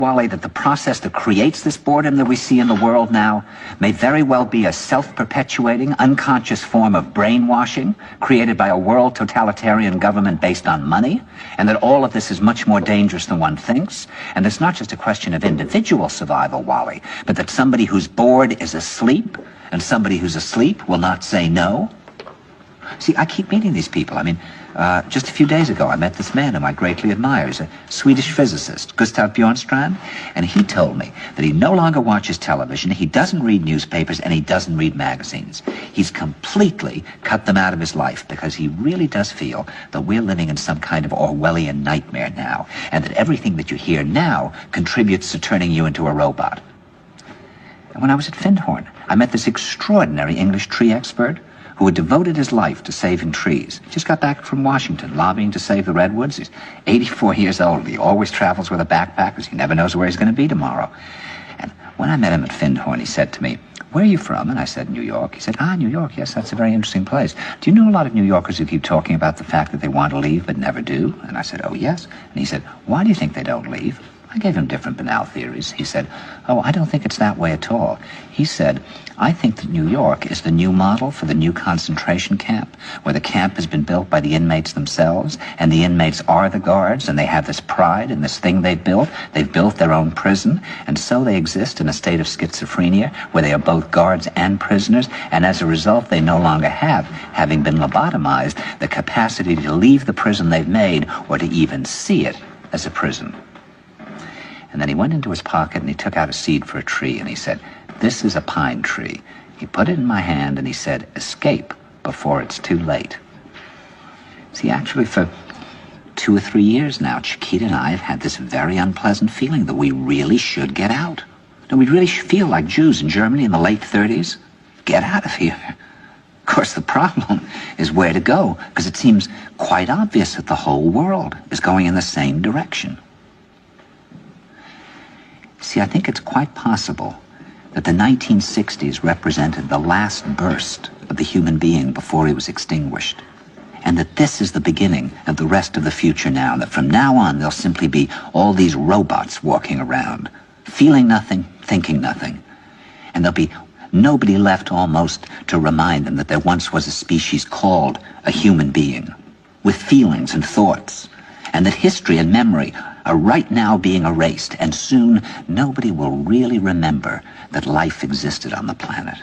Wally, that the process that creates this boredom that we see in the world now may very well be a self-perpetuating, unconscious form of brainwashing created by a world totalitarian government based on money, and that all of this is much more dangerous than one thinks, and it's not just a question of individual survival, Wally, but that somebody who's bored is asleep, and somebody who's asleep will not say no. See, I keep meeting these people. I mean, just a few days ago, I met this man whom I greatly admire. He's a Swedish physicist, Gustav Bjornstrand, and he told me that he no longer watches television, he doesn't read newspapers, and he doesn't read magazines. He's completely cut them out of his life because he really does feel that we're living in some kind of Orwellian nightmare now, and that everything that you hear now contributes to turning you into a robot. And when I was at Findhorn, I met this extraordinary English tree expert who had devoted his life to saving trees. He just got back from Washington, lobbying to save the redwoods. He's 84 years old. He always travels with a backpack because he never knows where he's going to be tomorrow. And when I met him at Findhorn, he said to me, "Where are you from?" And I said, "New York." He said, "New York, yes, that's a very interesting place. Do you know a lot of New Yorkers who keep talking about the fact that they want to leave but never do?" And I said, "Oh, yes." And he said, "Why do you think they don't leave?" I gave him different banal theories. He said, "Oh, I don't think it's that way at all." He said, "I think that New York is the new model for the new concentration camp, where the camp has been built by the inmates themselves, and the inmates are the guards, and they have this pride in this thing they've built. They've built their own prison, and so they exist in a state of schizophrenia, where they are both guards and prisoners, and as a result, they no longer have, having been lobotomized, the capacity to leave the prison they've made, or to even see it as a prison." And then he went into his pocket and he took out a seed for a tree and he said, "This is a pine tree." He put it in my hand and he said, "Escape before it's too late." See, actually for 2 or 3 years now, Chiquita and I have had this very unpleasant feeling that we really should get out. No, we really feel like Jews in Germany in the late 30s. Get out of here. Of course, the problem is where to go, because it seems quite obvious that the whole world is going in the same direction. See, I think it's quite possible that the 1960s represented the last burst of the human being before he was extinguished, and that this is the beginning of the rest of the future now, and that from now on there'll simply be all these robots walking around, feeling nothing, thinking nothing, and there'll be nobody left almost to remind them that there once was a species called a human being, with feelings and thoughts, and that history and memory are right now being erased, and soon nobody will really remember that life existed on the planet.